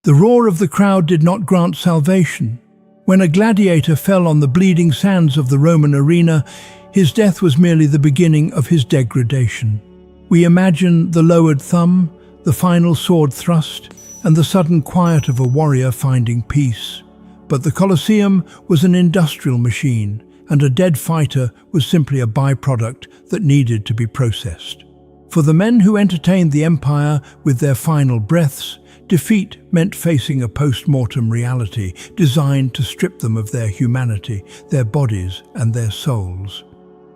The roar of the crowd did not grant salvation. When a gladiator fell on the bleeding sands of the Roman arena, his death was merely the beginning of his degradation. We imagine the lowered thumb, the final sword thrust, and the sudden quiet of a warrior finding peace. But the Colosseum was an industrial machine, and a dead fighter was simply a byproduct that needed to be processed. For the men who entertained the empire with their final breaths, defeat meant facing a post-mortem reality designed to strip them of their humanity, their bodies, and their souls.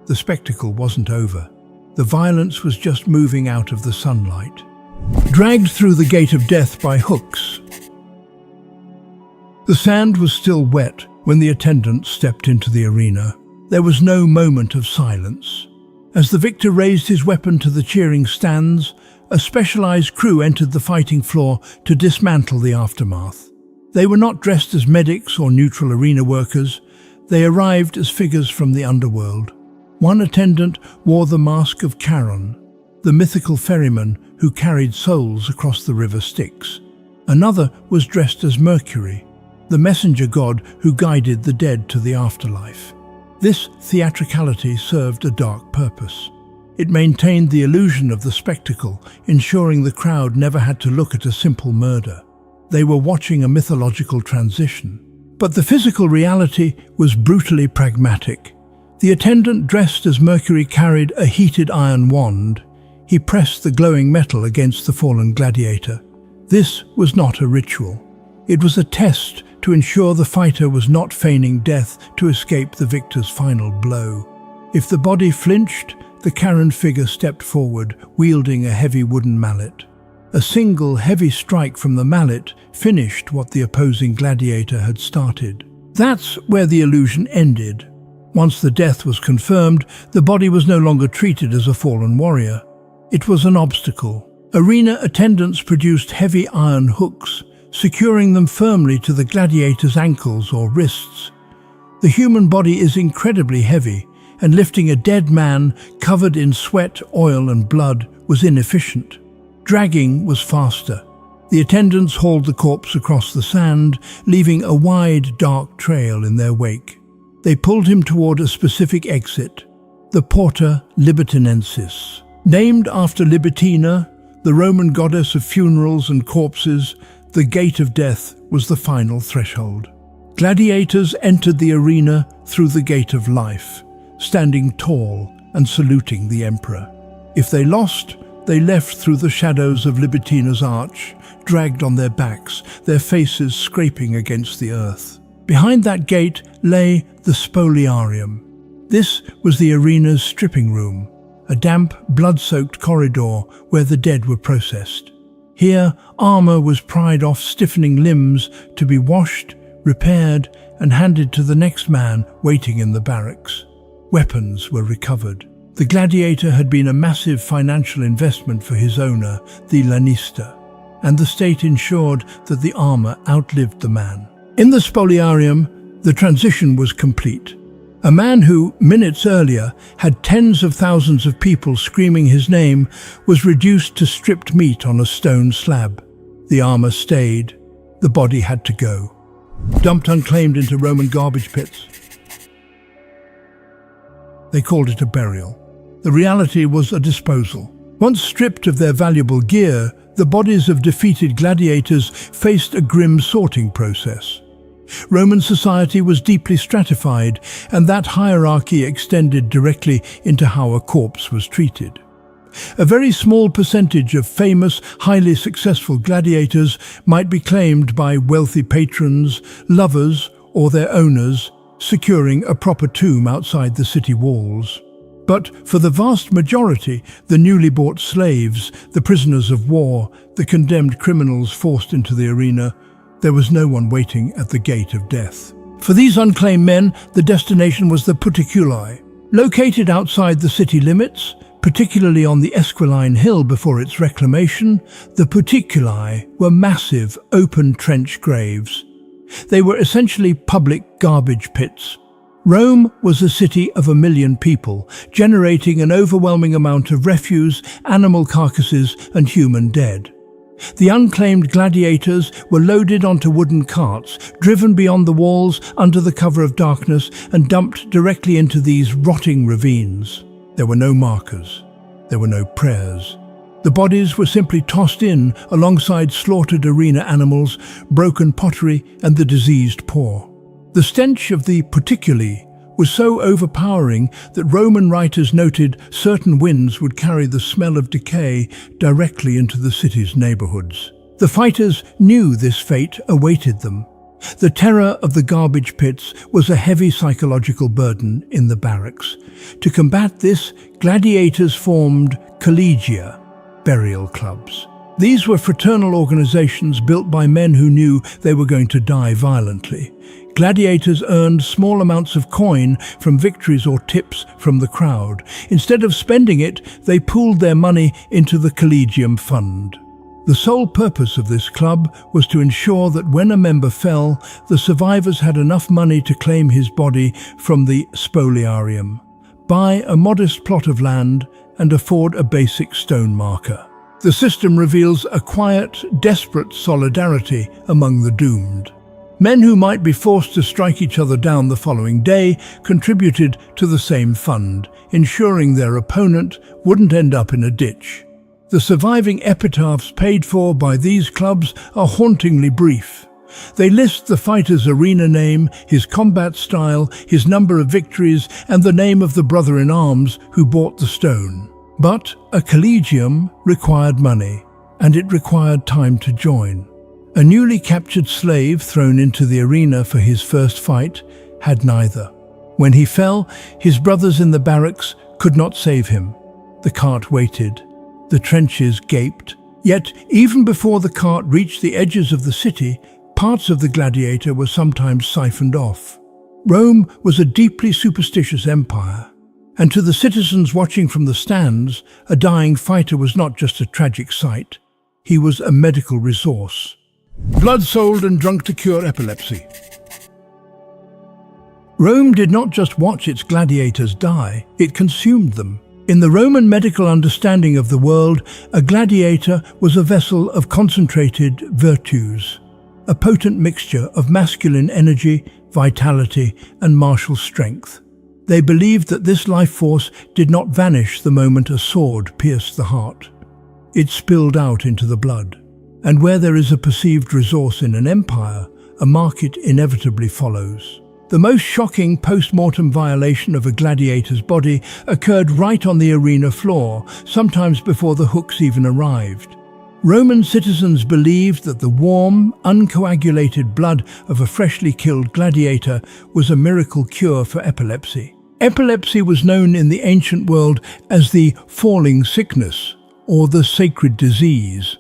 The spectacle wasn't over. The violence was just moving out of the sunlight. Dragged through the gate of death by hooks. The sand was still wet when the attendants stepped into the arena. There was no moment of silence. As the victor raised his weapon to the cheering stands, a specialized crew entered the fighting floor to dismantle the aftermath. They were not dressed as medics or neutral arena workers. They arrived as figures from the underworld. One attendant wore the mask of Charon, the mythical ferryman who carried souls across the river Styx. Another was dressed as Mercury, the messenger god who guided the dead to the afterlife. This theatricality served a dark purpose. It maintained the illusion of the spectacle, ensuring the crowd never had to look at a simple murder. They were watching a mythological transition. But the physical reality was brutally pragmatic. The attendant dressed as Mercury carried a heated iron wand. He pressed the glowing metal against the fallen gladiator. This was not a ritual. It was a test to ensure the fighter was not feigning death to escape the victor's final blow. If the body flinched, the Charon figure stepped forward, wielding a heavy wooden mallet. A single heavy strike from the mallet finished what the opposing gladiator had started. That's where the illusion ended. Once the death was confirmed, the body was no longer treated as a fallen warrior. It was an obstacle. Arena attendants produced heavy iron hooks, securing them firmly to the gladiator's ankles or wrists. The human body is incredibly heavy, and lifting a dead man covered in sweat, oil, and blood was inefficient. Dragging was faster. The attendants hauled the corpse across the sand, leaving a wide, dark trail in their wake. They pulled him toward a specific exit, the Porta Libertinensis. Named after Libitina, the Roman goddess of funerals and corpses, the gate of death was the final threshold. Gladiators entered the arena through the gate of life, standing tall and saluting the emperor. If they lost, they left through the shadows of Libitina's arch, dragged on their backs, their faces scraping against the earth. Behind that gate lay the Spoliarium. This was the arena's stripping room, a damp, blood-soaked corridor where the dead were processed. Here, armor was pried off stiffening limbs to be washed, repaired, and handed to the next man waiting in the barracks. Weapons were recovered. The gladiator had been a massive financial investment for his owner, the lanista, and the state ensured that the armor outlived the man. In the Spoliarium, the transition was complete. A man who, minutes earlier, had tens of thousands of people screaming his name was reduced to stripped meat on a stone slab. The armor stayed. The body had to go. Dumped unclaimed into Roman garbage pits. They called it a burial. The reality was a disposal. Once stripped of their valuable gear, the bodies of defeated gladiators faced a grim sorting process. Roman society was deeply stratified, and that hierarchy extended directly into how a corpse was treated. A very small percentage of famous, highly successful gladiators might be claimed by wealthy patrons, lovers, or their owners, securing a proper tomb outside the city walls. But for the vast majority, the newly bought slaves, the prisoners of war, the condemned criminals forced into the arena, there was no one waiting at the gate of death. For these unclaimed men, the destination was the puticuli. Located outside the city limits, particularly on the Esquiline Hill before its reclamation, the puticuli were massive, open trench graves. They were essentially public garbage pits. Rome was a city of 1 million people, generating an overwhelming amount of refuse, animal carcasses, and human dead. The unclaimed gladiators were loaded onto wooden carts, driven beyond the walls under the cover of darkness, and dumped directly into these rotting ravines. There were no markers. There were no prayers. The bodies were simply tossed in alongside slaughtered arena animals, broken pottery, and the diseased poor. The stench of the puticuli was so overpowering that Roman writers noted certain winds would carry the smell of decay directly into the city's neighborhoods. The fighters knew this fate awaited them. The terror of the garbage pits was a heavy psychological burden in the barracks. To combat this, gladiators formed collegia, burial clubs. These were fraternal organizations built by men who knew they were going to die violently. Gladiators earned small amounts of coin from victories or tips from the crowd. Instead of spending it, they pooled their money into the Collegium Fund. The sole purpose of this club was to ensure that when a member fell, the survivors had enough money to claim his body from the Spoliarium, buy a modest plot of land, and afford a basic stone marker. The system reveals a quiet, desperate solidarity among the doomed. Men who might be forced to strike each other down the following day contributed to the same fund, ensuring their opponent wouldn't end up in a ditch. The surviving epitaphs paid for by these clubs are hauntingly brief. They list the fighter's arena name, his combat style, his number of victories, and the name of the brother-in-arms who bought the stone. But a collegium required money, and it required time to join. A newly captured slave thrown into the arena for his first fight had neither. When he fell, his brothers in the barracks could not save him. The cart waited. The trenches gaped. Yet, even before the cart reached the edges of the city, parts of the gladiator were sometimes siphoned off. Rome was a deeply superstitious empire, and to the citizens watching from the stands, a dying fighter was not just a tragic sight. He was a medical resource. Blood sold and drunk to cure epilepsy. Rome did not just watch its gladiators die, it consumed them. In the Roman medical understanding of the world, a gladiator was a vessel of concentrated virtues, a potent mixture of masculine energy, vitality, and martial strength. They believed that this life force did not vanish the moment a sword pierced the heart. It spilled out into the blood. And where there is a perceived resource in an empire, a market inevitably follows. The most shocking post-mortem violation of a gladiator's body occurred right on the arena floor, sometimes before the hooks even arrived. Roman citizens believed that the warm, uncoagulated blood of a freshly killed gladiator was a miracle cure for epilepsy. Epilepsy was known in the ancient world as the falling sickness, or the sacred disease.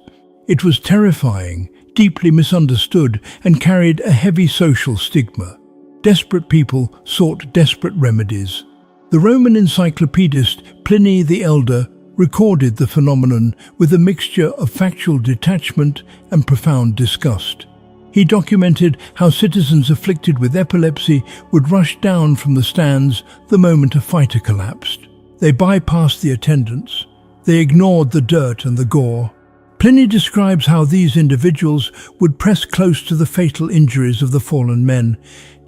It was terrifying, deeply misunderstood, and carried a heavy social stigma. Desperate people sought desperate remedies. The Roman encyclopedist Pliny the Elder recorded the phenomenon with a mixture of factual detachment and profound disgust. He documented how citizens afflicted with epilepsy would rush down from the stands the moment a fighter collapsed. They bypassed the attendants. They ignored the dirt and the gore. Pliny describes how these individuals would press close to the fatal injuries of the fallen men,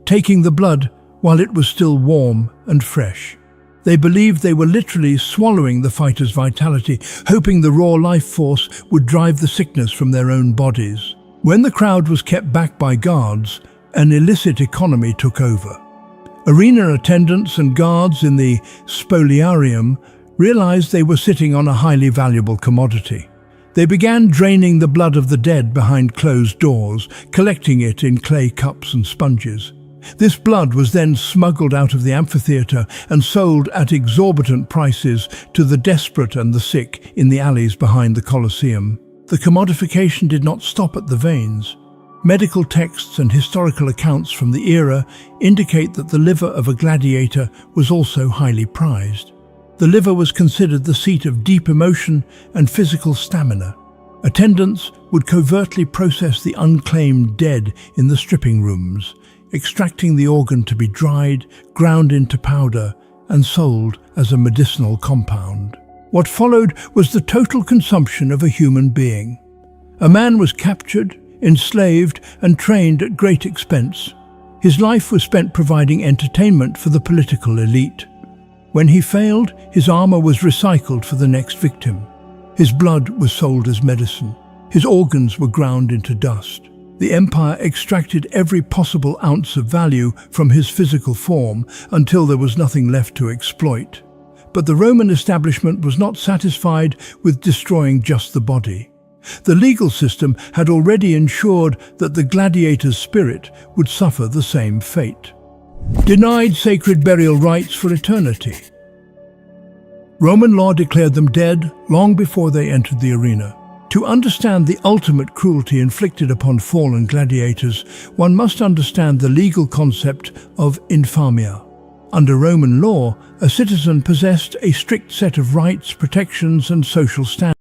taking the blood while it was still warm and fresh. They believed they were literally swallowing the fighter's vitality, hoping the raw life force would drive the sickness from their own bodies. When the crowd was kept back by guards, an illicit economy took over. Arena attendants and guards in the Spoliarium realized they were sitting on a highly valuable commodity. They began draining the blood of the dead behind closed doors, collecting it in clay cups and sponges. This blood was then smuggled out of the amphitheatre and sold at exorbitant prices to the desperate and the sick in the alleys behind the Colosseum. The commodification did not stop at the veins. Medical texts and historical accounts from the era indicate that the liver of a gladiator was also highly prized. The liver was considered the seat of deep emotion and physical stamina. Attendants would covertly process the unclaimed dead in the stripping rooms, extracting the organ to be dried, ground into powder, and sold as a medicinal compound. What followed was the total consumption of a human being. A man was captured, enslaved, and trained at great expense. His life was spent providing entertainment for the political elite. When he failed, his armor was recycled for the next victim. His blood was sold as medicine. His organs were ground into dust. The empire extracted every possible ounce of value from his physical form until there was nothing left to exploit. But the Roman establishment was not satisfied with destroying just the body. The legal system had already ensured that the gladiator's spirit would suffer the same fate. Denied sacred burial rights for eternity. Roman law declared them dead long before they entered the arena. To understand the ultimate cruelty inflicted upon fallen gladiators, one must understand the legal concept of infamia. Under Roman law, a citizen possessed a strict set of rights, protections, and social standards.